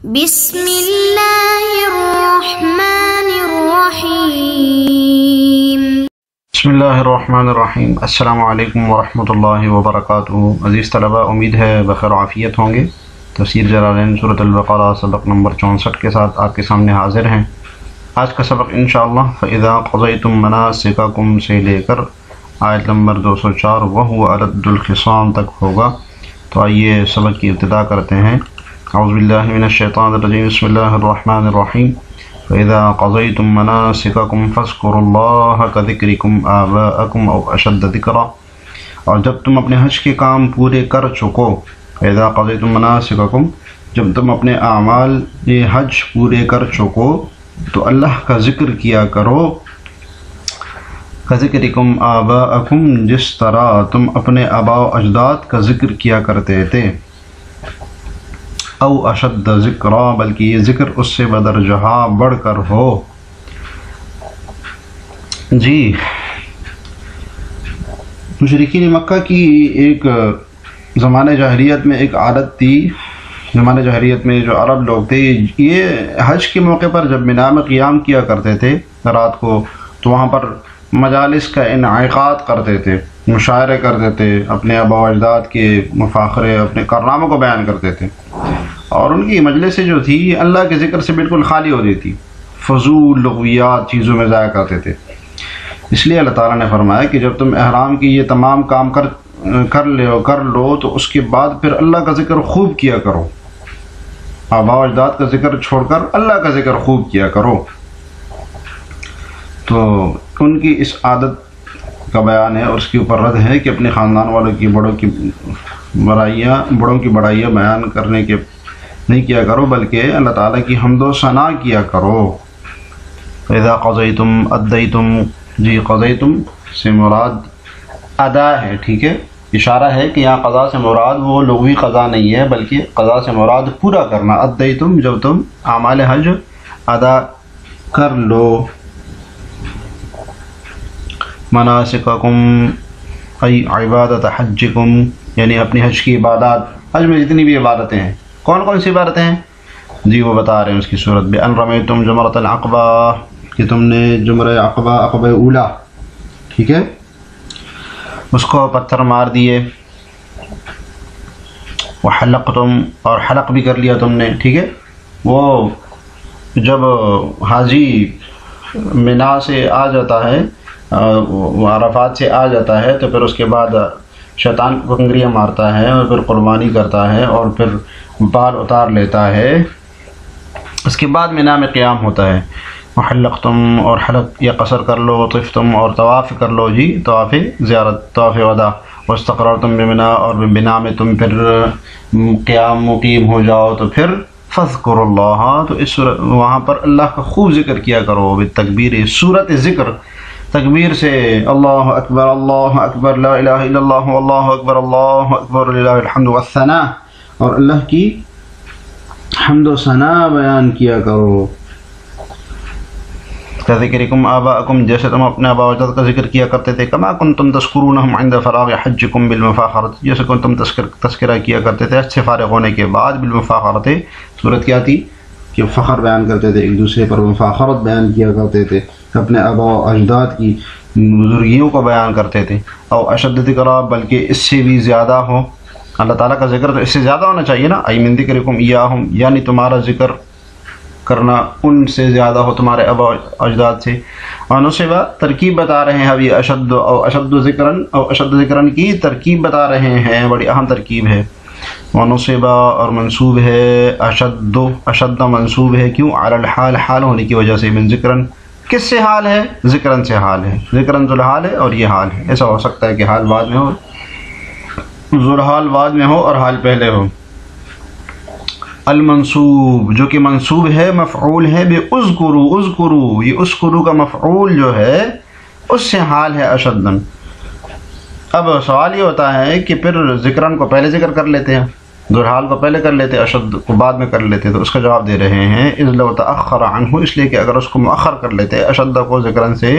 بسم اللہ الرحمن الرحیم۔ بسم اللہ الرحمن الرحیم۔ السلام علیکم ورحمۃ اللہ وبرکاتہ۔ عزیز طلبہ، امید ہے بخیر عافیت ہوں گے۔ تفسیر جلالین سورۃ البقرہ سبق نمبر 64 کے ساتھ آپ کے سامنے حاضر ہیں۔ آج کا سبق انشاءاللہ فَإِذَا قَضَيْتُم مَنَاسِكَكُم سے لے کر آیت نمبر 204 وَهُوَ أَلَدُّ الْخِصَامِ تک ہوگا۔ تو آئیے سبق کی ابتدا کرتے ہیں۔ اعوذ باللہ من الشیطان الرجیم، بسم اللہ الرحمن الرحیم۔ فَإِذَا قَضَيْتُم مَنَاسِكَكُم فَاذْكُرُوا اللَّهَ كَذِكْرِكُمْ آبَاءَكُمْ أَوْ أَشَدَّ ذِكْرًا۔ اور جب تم اپنے حج کے کام پورے کر چکو، فَإِذَا قَضَيْتُم مَنَاسِكَكُم، جب تم اپنے اعمال حج پورے کر چکو تو اللہ کا ذکر کیا کرو، کذکرکم آباءکم، جس طرح تم اپنے آباء و اجداد کا ذکر کیا کرتے تھے، او اشد ذکرا، بلکہ یہ ذکر اس سے بدرجہ بڑھ کر ہو۔ جی، مشرکین مکہ کی ایک زمانہ جاہلیت میں ایک عادت تھی۔ زمانہ جاہلیت میں جو عرب لوگ تھے، یہ حج کے موقع پر جب مینا میں قیام کیا کرتے تھے رات کو، تو وہاں پر مجالس کا انعقاد کرتے تھے، مشاعرے کرتے تھے، اپنے آباء و اجداد کے مفاخرے، اپنے کارناموں کو بیان کرتے تھے، اور ان کی مجلسیں جو تھی اللہ کے ذکر سے بالکل خالی ہو رہی تھی، فضول لغویات چیزوں میں ضائع کرتے تھے۔ اس لیے اللہ تعالیٰ نے فرمایا کہ جب تم احرام کی یہ تمام کام کر لو تو اس کے بعد پھر اللہ کا ذکر خوب کیا کرو، آباء و اجداد کا ذکر چھوڑ کر اللہ کا ذکر خوب کیا کرو۔ تو ان کی اس عادت کا بیان ہے اور اس کے اوپر رد ہے کہ اپنے خاندان والوں کی بڑوں کی بڑائیاں بیان کرنے کے نہیں کیا کرو، بلکہ اللہ تعالیٰ کی حمد و ثنا کیا کرو۔ فَإِذَا قَضَيْتُمْ أَدَّيْتُمْ، جی قضیتم سے مراد ادا ہے، ٹھیک ہے، اشارہ ہے کہ یہاں قضا سے مراد وہ لغوی قضا نہیں ہے، بلکہ قضا سے مراد پورا کرنا۔ ادیتم، جب تم اعمال حج ادا کر لو، مناسککم ای عبادت حجکم، یعنی اپنی حج کی عبادات۔ حج میں جتنی بھی عبادتیں ہیں، کون کون سی عبادتیں ہیں؟ جی وہ بتا رہے ہیں اس کی صورت بِأَن رَمَيْتُمْ جَمْرَةَ الْعَقَبَةِ، کہ تم نے جمرہ عقبہ، عقبہ اولا، ٹھیک ہے، اس کو پتھر مار دیے، وحلقتم، اور حلق بھی کر لیا تم نے، ٹھیک ہے۔ وہ جب حاجی مینا سے آ جاتا ہے، عرفات سے آ جاتا ہے، تو پھر اس کے بعد شیطان کو کنگریاں مارتا ہے اور پھر قربانی کرتا ہے اور پھر بال اتار لیتا ہے، اس کے بعد مینا میں قیام ہوتا ہے۔ وحلقتم، اور حلق یا قصر کر لو، وطفتم، اور طواف کر لو، جی طواف زیارت، طواف وداع، واستقررتم بمنا، اور بنا میں تم پھر قیام مقیم ہو جاؤ، تو پھر فاذکروا اللہ، تو اس وہاں پر اللہ کا خوب ذکر کیا کرو، بالتکبیر، صورت ذکر، تکبیر سے، اللہ اکبر لا الہ الا اللہ اللہ اکبر للہ الحمد والثناء، اور اللہ کی حمد و ثنا بیان کیا کرو۔ کذکرکم آباءکم، جیسے تم اپنے آباء و اجداد کا ذکر کیا کرتے تھے، کما کنتم تذکرونہم عند فراغ حجکم بالمفاخرۃ، جیسے کہ تم تذکرہ کیا کرتے تھے حج سے فارغ ہونے کے بعد، بالمفاخرۃ، صورت کیا تھی کہ فخر بیان کرتے تھے ایک دوسرے پر، مفاخرت بیان کیا کرتے تھے، اپنے آباء و اجداد کی بزرگیوں کو بیان کرتے تھے، او اشد ذکرا، بلکہ اس سے بھی زیادہ ہو، اللہ تعالیٰ کا ذکر تو اس سے زیادہ ہونا چاہیے نا، ای من ذکرکم ایاہم، یعنی تمہارا ذکر کرنا ان سے زیادہ ہو، تمہارے آباء و اجداد سے۔ اور نصبہ ترکیب بتا رہے ہیں ابھی، اشد او اشد ذکرن کی ترکیب بتا رہے ہیں، بڑی اہم ترکیب ہے۔ ونصبہ، اور منصوب ہے، اشد منصوب ہے، کیوں؟ علی الحال، حال ہونے کی وجہ سے، من ذکرن، کس سے حال ہے؟ ذکرن سے حال ہے، ذکرن ذوالحال ہے اور یہ حال ہے۔ ایسا ہو سکتا ہے کہ حال بعد میں ہو، ذوالحال بعد میں ہو اور حال پہلے ہو۔ المنصوب، جو کہ منصوب ہے، مفعول ہے بے اذکرو، یہ اذکرو کا مفعول جو ہے اس سے حال ہے اشدن۔ اب سوال یہ ہوتا ہے کہ پھر ذکرن کو پہلے ذکر کر لیتے ہیں، ذوالحال کو پہلے کر لیتے، اشد کو بعد میں کر لیتے، تو اس کا جواب دے رہے ہیں اذ لو تأخر عنہ، اس لیے کہ اگر اس کو مؤخر کر لیتے اشد کو ذکرن سے،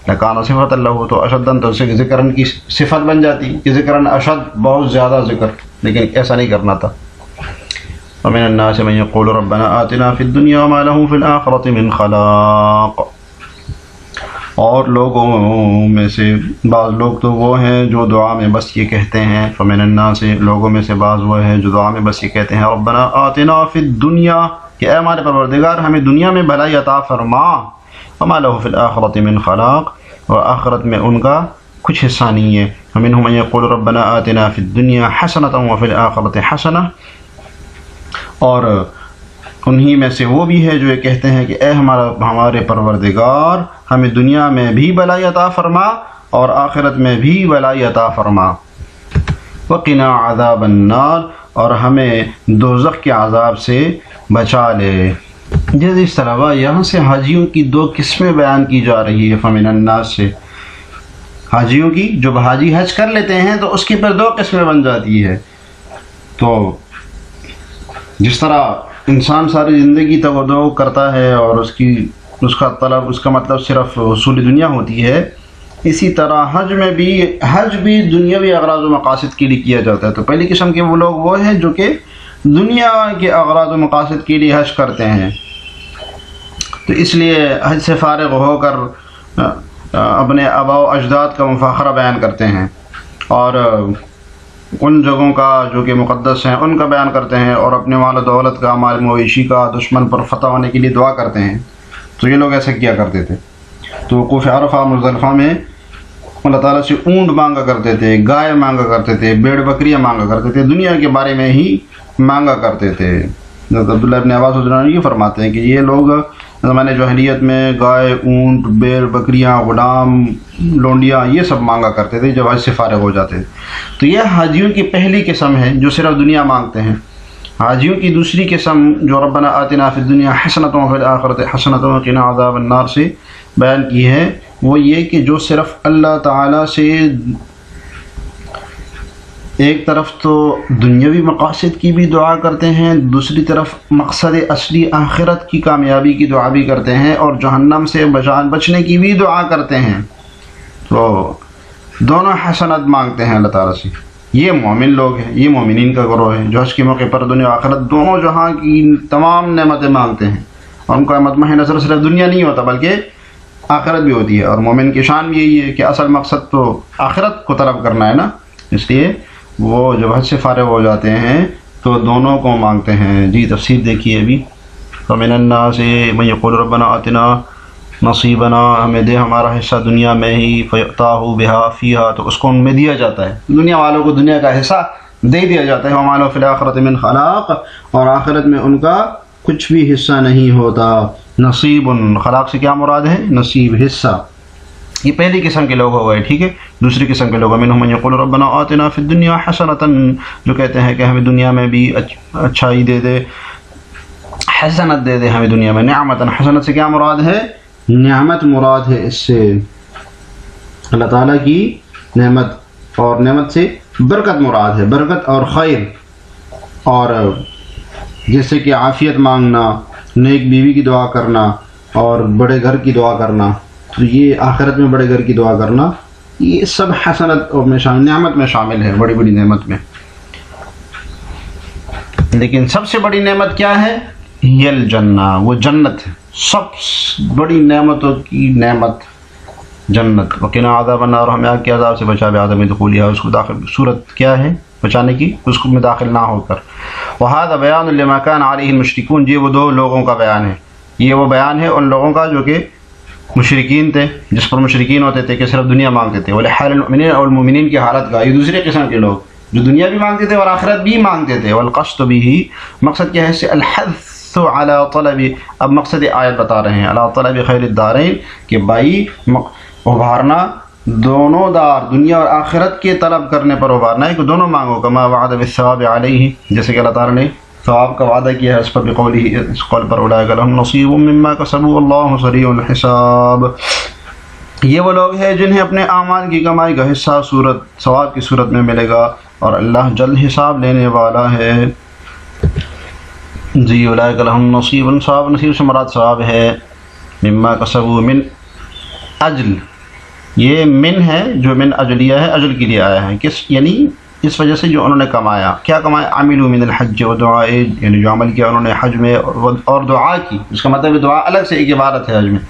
لکان صفت اللہ، تو اشدن تو ذکرن کی صفت بن جاتی کہ ذکرن اشد، بہت زیادہ ذکر، لیکن ایسا نہیں کرنا تھا۔ ومن الناس من يقول ربنا آتنا في الدنيا وما له في الآخرة من خلاق، اور لوگوں میں سے بعض لوگ تو وہ ہیں جو دعا میں بس یہ کہتے ہیں، فمن الناس لوگوں میں سے بعض وہ ہیں جو دعا میں بس یہ کہتے ہیں ربنا آتنا فی الدنیا کہ اے ہمارے پروردگار ہمیں دنیا میں بھلائی عطا فرما، وما له فی الآخرة من خلاق، اور آخرت میں ان کا کچھ حصہ نہیں ہے، ومنهم من يقول ربنا آتنا فی الدنیا حسنة وفی الآخرة حسنة، اور انہی میں سے وہ بھی ہے جو یہ کہتے ہیں کہ اے ہمارے پروردگار ہمیں دنیا میں بھی بھلائی عطا فرما اور آخرت میں بھی بھلائی عطا فرما، وقنا عذاب النار، اور ہمیں دوزخ کے عذاب سے بچا لے۔ جیسے اس طرح یہاں سے حاجیوں کی دو قسمیں بیان کی جا رہی ہے، فمن الناس سے حاجیوں کی، جب حاجی حج کر لیتے ہیں تو اس کی پھر دو قسمیں بن جاتی ہے۔ تو جس طرح انسان ساری زندگی تودع کرتا ہے اور اس کا طلب، اس کا مطلب صرف حصول دنیا ہوتی ہے، اسی طرح حج بھی دنیاوی اغراض و مقاصد کے لیے کیا جاتا ہے۔ تو پہلی قسم کے وہ لوگ وہ ہیں جو کہ دنیا کے اغراض و مقاصد کے لیے حج کرتے ہیں، تو اس لیے حج سے فارغ ہو کر اپنے آباء و اجداد کا مفاخرہ بیان کرتے ہیں اور ان جگہوں کا جو کہ مقدس ہیں ان کا بیان کرتے ہیں، اور اپنے مال و دولت کا، مال مویشی کا دشمن پر فتح ہونے کے لیے دعا کرتے ہیں۔ تو یہ لوگ ایسا کیا کرتے تھے، تو وقوف عرفہ مزدلفہ میں اللہ تعالیٰ سے اونٹ مانگا کرتے تھے، گائے مانگا کرتے تھے، بھیڑ بکریاں مانگا کرتے تھے، دنیا کے بارے میں ہی مانگا کرتے تھے۔ حضرت عبداللہ ابن عباس رضی اللہ عنہ یہ فرماتے ہیں کہ یہ لوگ زمانے جاہلیت میں گائے، اونٹ، بھیڑ بکریاں، غلام، لونڈیاں یہ سب مانگا کرتے تھے جب حج سے فارغ ہو جاتے تھے۔ تو یہ حاجیوں کی پہلی قسم ہے جو صرف دنیا مانگتے ہیں۔ حاجیوں کی دوسری قسم جو ربنا آتنا فی الدنیا حسنۃ وفی الآخرۃ حسنۃ وقنا عذاب النار سے بیان کی ہے، وہ یہ کہ جو صرف اللہ تعالیٰ سے ایک طرف تو دنیاوی مقاصد کی بھی دعا کرتے ہیں، دوسری طرف مقصد اصلی آخرت کی کامیابی کی دعا بھی کرتے ہیں، اور جہنم سے بچنے کی بھی دعا کرتے ہیں۔ تو دونوں حسنات مانگتے ہیں اللہ تعالیٰ سے۔ یہ مومن لوگ ہیں، یہ مومنین کا گروہ ہے جو حج کے موقع پر دنیا و آخرت دونوں جہاں کی تمام نعمتیں مانگتے ہیں، اور ان کا مطمع نظر صرف دنیا نہیں ہوتا بلکہ آخرت بھی ہوتی ہے، اور مومن کی شان بھی یہی ہے کہ اصل مقصد تو آخرت کو طلب کرنا ہے نا، اس لیے وہ جب حج سے فارغ ہو جاتے ہیں تو دونوں کو مانگتے ہیں۔ جی تفسیر دیکھیے ابھی، فمن الناس من یقول ربنا آتنا نصیبنا، ہمیں دے ہمارا حصہ دنیا میں ہی، فیؤتاہ بہا فیہا، تو اس کو ان میں دیا جاتا ہے، دنیا والوں کو دنیا کا حصہ دے دیا جاتا ہے، وما له فی الآخرۃ من خلاق، اور آخرت میں ان کا کچھ بھی حصہ نہیں ہوتا۔ نصیب، خلاق سے کیا مراد ہے؟ نصیب، حصہ۔ یہ پہلی قسم کے لوگ ہو گئے، ٹھیک ہے۔ دوسری قسم کے لوگ منہم من یقول ربنا آتنا فی الدنیا حسنۃ، جو کہتے ہیں کہ ہمیں دنیا میں بھی اچھائی دے دے، حسنت دے دے ہمیں دنیا میں، نعمت، حسنت سے کیا مراد ہے؟ نعمت مراد ہے اس سے اللہ تعالیٰ کی نعمت، اور نعمت سے برکت مراد ہے، برکت اور خیر، اور جیسے کہ عافیت مانگنا، نیک بیوی کی دعا کرنا اور بڑے گھر کی دعا کرنا، تو یہ آخرت میں بڑے گھر کی دعا کرنا، یہ سب حسنت میں شامل، نعمت میں شامل ہے، بڑی بڑی نعمت میں۔ لیکن سب سے بڑی نعمت کیا ہے؟ یہ الجنہ، وہ جنت ہے، سب بڑی نعمتوں کی نعمت جنت۔ وقنا عذاب النار، ہمیں آگ کے عذاب سے بچا، بعدم دخولها، اس کو داخل، صورت کیا ہے بچانے کی؟ اس کو میں داخل نہ ہو کر۔ وهذا بیان لما كان علیہ المشرکون، یہ وہ دو لوگوں کا بیان ہے، یہ وہ بیان ہے ان لوگوں کا جو کہ مشرکین تھے، جس پر مشرکین ہوتے تھے کہ صرف دنیا مانگتے تھے، ولحال المؤمنین، اور المؤمنین کی حالت کا، یہ دوسری قسم کے لوگ جو دنیا بھی مانگتے تھے اور آخرت بھی مانگتے تھے۔ والقصد به، مقصد کیا ہے اس سے؟ الحث علی طلب، اب مقصد آیت بتا رہے ہیں، علی طلب خیر الدارین، کہ بھائی ابھارنا دونوں دار، دنیا اور آخرت کے طلب کرنے پر ابھارنا ہے کہ دونوں مانگو، کما وعد بالثواب علیہ، جیسے کہ اللہ تعالیٰ نے ثواب کا وعدہ کیا ہے اس پر، بقولہ، اس قول پر، اولئک لہم نصیب مما کسبوا واللہ سریع الحساب، یہ وہ لوگ ہیں جنہیں اپنے اعمال کی کمائی کا حصہ ثواب کی صورت میں ملے گا، اور اللہ جلد حساب لینے والا ہے۔ جی اولئک لہم نصیب، ثواب، نصیب سے مراد ثواب ہے، مما کسبوا، من اجل، یہ من ہے جو من اجلیہ ہے، اجل کے لیے آیا ہے، کس یعنی اس وجہ سے جو انہوں نے کمایا. کیا کمایا؟ عملوا من الحج و دعاء، یعنی جو عمل کیا انہوں نے حج میں اور دعا کی. اس کا مطلب دعا الگ سے ایک عبادت ہے حج میں.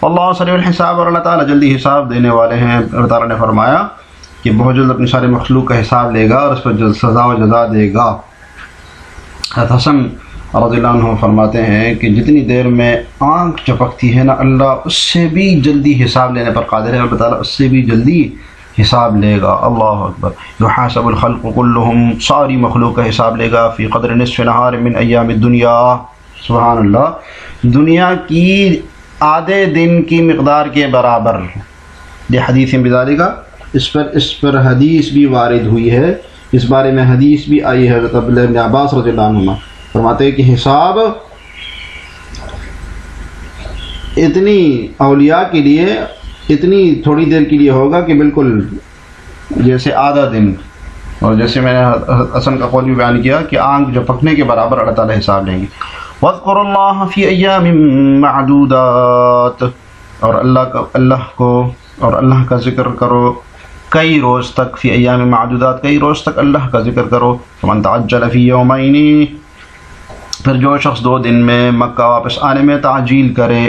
اللہ سریع الحساب، اور اللہ تعالیٰ جلدی حساب دینے والے ہیں. اللہ تعالیٰ نے فرمایا کہ بہت جلد اپنی سارے مخلوق کا حساب لے گا اور اس پر جلد سزا و جزا دے گا. حسن رضی اللہ عنہ فرماتے ہیں کہ جتنی دیر میں آنکھ چپکتی ہے نا، اللہ اس سے بھی جلدی حساب لینے پر قادر ہے. اللہ تعالیٰ اس سے بھی جلدی حساب لے گا. اللہ اکبر. یحاسب الخلق کلہم، ساری مخلوق کا حساب لے گا. فی قدر نصف نہار من ایام الدنیا. سبحان اللہ. دنیا کی آدھے دن کی مقدار کے برابر. یہ حدیث بذالک، اس پر حدیث بھی وارد ہوئی ہے، اس بارے میں حدیث بھی آئی ہے. حضرت عبداللہ بن عباس رضی اللہ عنہما فرماتے ہیں کہ حساب اتنی اولیاء کے لیے اتنی تھوڑی دیر کے لیے ہوگا کہ بالکل جیسے آدھا دن، اور جیسے میں نے حسن کا قول بھی بیان کیا کہ آنکھ جو پکنے کے برابر اللہ تعالیٰ حساب لیں گے. وَاذْكُرُوا اللَّهَ فِي أَيَّامٍ مَّعْدُودَاتٍ، اور اللہ کا ذکر کرو کئی روز تک. فی ایام معدودات، کئی روز تک اللہ کا ذکر کرو. فمن تعجل فی یومین، پھر جو شخص 2 دن میں مکہ واپس آنے میں تعجیل کرے،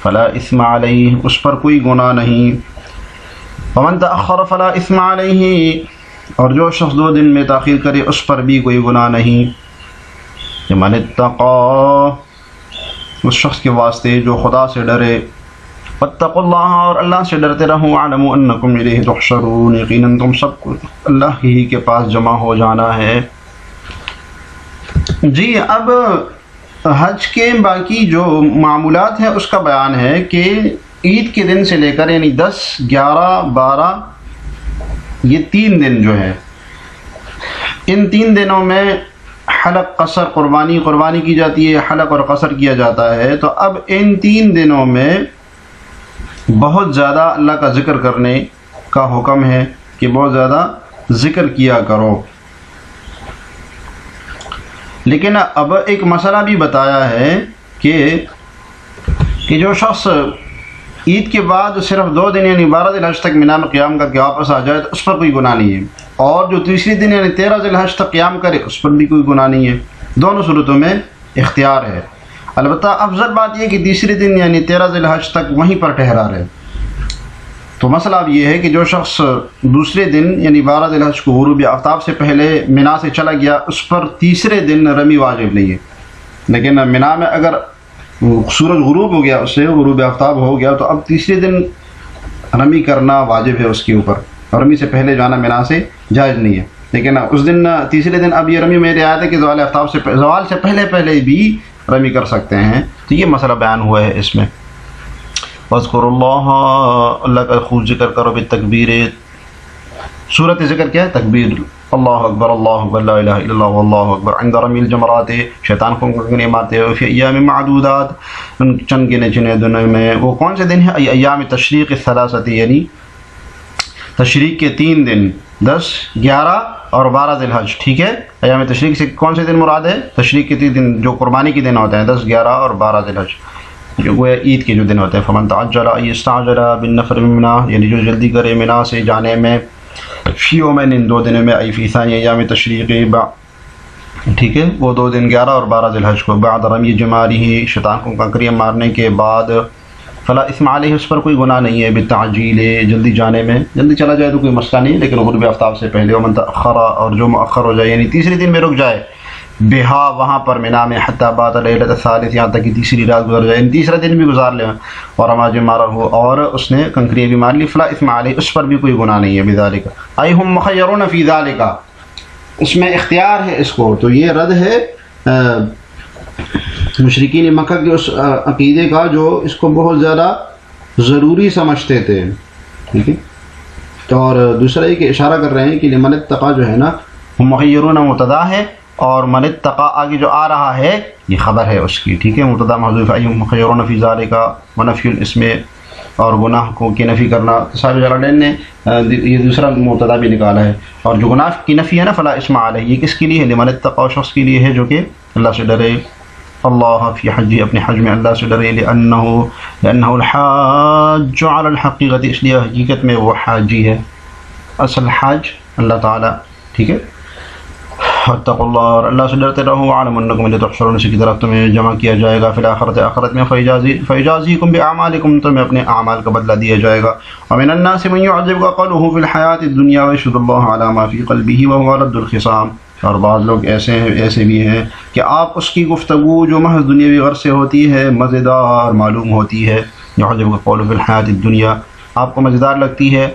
فلا اثم علیہ، اس پر کوئی گناہ نہیں. ومن تأخر فلا اثم علیہ، اور جو شخص 2 دن میں تاخیر کرے اس پر بھی کوئی گناہ نہیں. من اتقا، اس شخص کے واسطے جو خدا سے ڈرے. واتقوا اللہ، اور اللہ سے ڈرتے رہو. اعلموا انکم الیہ تحشرون، یقیناً تم سب کو اللہ ہی کے پاس جمع ہو جانا ہے. جی اب حج کے باقی جو معمولات ہیں اس کا بیان ہے کہ عید کے دن سے لے کر یعنی 10، 11، 12 یہ 3 دن جو ہے، ان 3 دنوں میں حلق، قصر، قربانی کی جاتی ہے. حلق اور قصر کیا جاتا ہے. تو اب ان 3 دنوں میں بہت زیادہ اللہ کا ذکر کرنے کا حکم ہے کہ بہت زیادہ ذکر کیا کرو. لیکن اب ایک مسئلہ بھی بتایا ہے کہ جو شخص عید کے بعد صرف 2 دن یعنی 12 ذی الحج تک مینا میں قیام کر کے واپس آ جائے تو اس پر کوئی گناہ نہیں ہے، اور جو تیسری دن یعنی 13 ذی الحج تک قیام کرے اس پر بھی کوئی گناہ نہیں ہے. دونوں صورتوں میں اختیار ہے. البتہ افضل بات یہ کہ تیسرے دن یعنی 13 ذی الحج تک وہیں پر ٹھہرا رہے. تو مسئلہ اب یہ ہے کہ جو شخص دوسرے دن یعنی 12 ذی الحج کو غروب آفتاب سے پہلے مینا سے چلا گیا اس پر تیسرے دن رمی واجب نہیں ہے. لیکن مینا میں اگر سورج غروب ہو گیا، اس سے غروب آفتاب ہو گیا، تو اب تیسرے دن رمی کرنا واجب ہے اس کے اوپر. رمی سے پہلے جانا مینا سے جائز نہیں ہے. لیکن اس دن تیسرے دن اب یہ رمی میں رعایت ہے کہ زوال سے پہلے بھی رمی کر سکتے ہیں. تو یہ مسئلہ بیان ہوا ہے اس میں. وَاذْكُرُوا اللَّهَ، اللہ کا خوب ذکر کرو بالتکبیر. صورت ذکر کیا ہے؟ تکبیر. اللہ اکبر لا الہ الا اللہ واللہ اکبر. عند رمی الجمرات، شیطان کو کنکریاں مارتے ہوئے. فی ایام معدودات، چند گنے چنے دنوں میں. وہ کون سے دن ہیں؟ ایام تشریق الثلاثۃ، یعنی تشریق کے 3 دن 10، 11 اور 12 ذی الحج. ٹھیک ہے. ایام تشریق سے کون سے دن مراد ہے؟ تشریق کے 3 دن جو قربانی کے دن ہوتے ہیں، 10، 11 اور 12 ذی الحج، جو وہ عید کے جو دن ہوتے ہیں. فمن تعجل ای استعجل بالنفر من منا، یعنی جو جلدی کرے منا سے جانے میں. فی یومین، ان 2 دنوں میں. ای فی ثانی ایام تشریق، ٹھیک ہے، وہ 2 دن 11 اور 12 ذی الحج کو. بعد رمی جمارہ، شیطان کو کنکریاں مارنے کے بعد. فلا اثم علیہ، اس پر کوئی گناہ نہیں ہے. بالتعجیل، جلدی جانے میں. جلدی چلا جائے تو کوئی مسئلہ نہیں، لیکن غروب آفتاب سے پہلے. ومن تأخر، اور جو مؤخر ہو جائے یعنی تیسرے دن میں رک جائے، بہا، وہاں پر مینا میں. حتی بات لیلۃ الثالث، یہاں تک کہ تیسری رات گزر جائے، یعنی تیسرا دن بھی گزار لے. اور رما جمارہ ہو، اور اس نے کنکریاں بھی مار لی. فلا اثم علیہ، اس پر بھی کوئی گناہ نہیں ہے. بذالک ای ہم مخیرون فی ذالک، اس میں اختیار ہے اس کو. تو یہ رد ہے مشرکین مکہ کے اس عقیدے کا جو اس کو بہت زیادہ ضروری سمجھتے تھے. ٹھیک ہے. اور دوسرا یہ کہ اشارہ کر رہے ہیں کہ لمن اتقى جو ہے نا، ہم مخیرون مبتدا ہے، اور من اتقى آگے جو آ رہا ہے یہ خبر ہے اس کی. ٹھیک ہے. مبتدا محذوف ہے. ایہم مخیرون فی ذالک، ونفی الاسم، اور گناہ کو کی نفی کرنا. صاحب جلالین نے یہ دوسرا مبتدا بھی نکالا ہے. اور جو گناہ کی نفی ہے نا، فلا اسم علیہ، یہ کس کے لیے ہے؟ لمن اتقى، شخص کے لیے ہے جو کہ اللہ سے ڈرے. اللہ فی حجی، اپنے حج میں اللہ سے ڈرے. لأنہ الحاج علی الحقیقت، اس لیے حقیقت میں وہ حاجی ہے. اصل حج اللہ تعالیٰ، ٹھیک ہے. اتقوا اللہ، اور اللہ سے ڈرتے رہو. وعلموا انکم الیہ تحشرون، اسی کی طرف تمہیں جمع کیا جائے گا. فی الآخرۃ، آخرت میں. فیجازیکم باعمالکم، تمہیں اپنے اعمال کا بدلہ دیا جائے گا. ومن الناس من يعجبك قوله في الحیاۃ الدنیا ویشهد اللہ علی ما فی قلبہ وهو رد الخصام. اور بعض لوگ ایسے بھی ہیں کہ آپ اس کی گفتگو جو محض دنیاوی غرض سے ہوتی ہے مزیدار معلوم ہوتی ہے. يعجبك قوله في الحیاۃ الدنیا، آپ کو مزیدار لگتی ہے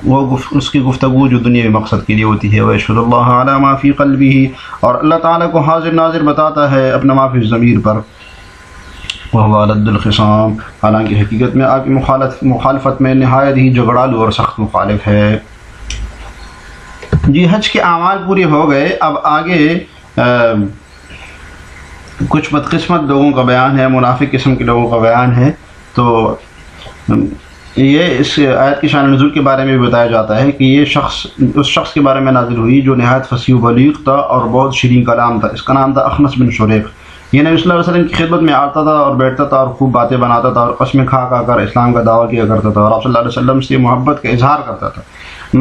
وہ اس کی گفتگو جو دنیاوی مقصد کے لیے ہوتی ہے. ویشهد اللہ علی ما فی قلبہ، اور اللہ تعالیٰ کو حاضر ناظر بتاتا ہے اپنا ما فی الضمیر پر. وهو رد الخصام، حالانکہ حقیقت میں آپ کی مخالفت میں نہایت ہی جھگڑالو اور سخت مخالف ہے. جی حج کے اعمال پورے ہو گئے. اب آگے کچھ بدقسمت لوگوں کا بیان ہے، منافق قسم کے لوگوں کا بیان ہے. تو یہ اس آیت کی شان نزول کے بارے میں بھی بتایا جاتا ہے کہ یہ اس شخص کے بارے میں نازل ہوئی جو نہایت فصیح و بلیغ تھا اور بہت شیرین کلام تھا. اس کا نام تھا اخنس بن شریق. یہ نبی صلی اللہ علیہ وسلم کی خدمت میں آتا تھا اور بیٹھتا تھا اور خوب باتیں بناتا تھا اور قسمیں کھا کر اسلام کا دعویٰ کیا کرتا تھا اور آپ صلی اللہ علیہ وسلم سے محبت کا اظہار کرتا تھا،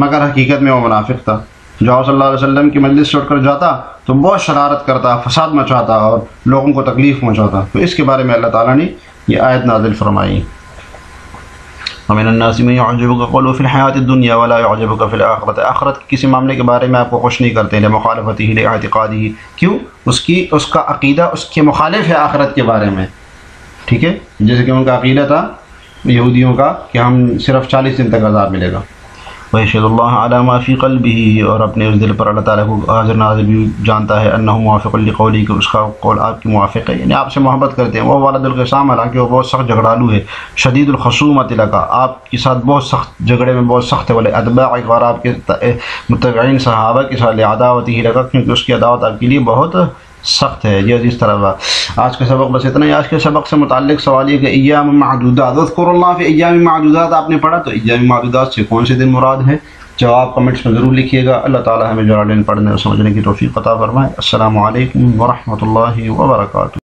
مگر حقیقت میں وہ منافق تھا. جو آپ صلی اللہ علیہ وسلم کی مجلس سے اٹھ کر جاتا تو بہت شرارت کرتا، فساد مچاتا اور لوگوں کو تکلیف پہنچاتا. تو اس کے بارے میں اللہ تعالیٰ نے یہ آیت نازل فرمائی. ومن الناس من يعجبك قوله في الحیاۃ الدنیا ولا يعجبك في الآخرۃ. آخرت کے کسی معاملے کے بارے میں آپ کو خوش نہیں کرتے لمخالفته لاعتقاده. کیوں؟ اس کا عقیدہ اس کے مخالف ہے آخرت کے بارے میں. ٹھیک ہے، جیسے کہ ان کا عقیدہ تھا یہودیوں کا کہ ہم صرف 40 دن تک عذاب ملے گا. ویشهد اللہ علی ما فی قلبہ، اور اپنے اس دل پر اللہ تعالیٰ کو حاضر ناظر بھی جانتا ہے. انہ موافق لقولی، کہ اس کا قول آپ کی موافق ہے، یعنی آپ سے محبت کرتے ہیں. وہ والد الخصام، حالانکہ وہ بہت سخت جھگڑالو ہے. شدید الخصومت لکا، آپ کے ساتھ بہت سخت جھگڑے میں بہت سخت ہے. والے اتباعک، اور آپ کے متبعین صحابہ کے ساتھ عداوتہ لکا، کیونکہ اس کی عداوت آپ کے لیے بہت سخت ہے. یہ اس طرح آج کا سبق بس اتنا ہی. آج کے سبق سے متعلق سوال یہ کہ ایام معدودات، اذکروا اللہ فی ایام معدودات آپ نے پڑھا، تو ایام معدودات سے کون سے دن مراد ہے؟ جواب کمنٹس میں ضرور لکھیے گا. اللہ تعالی ہمیں جلالین پڑھنے اور سمجھنے کی توفیق عطا فرمائے. السلام علیکم ورحمۃ اللہ وبرکاتہ.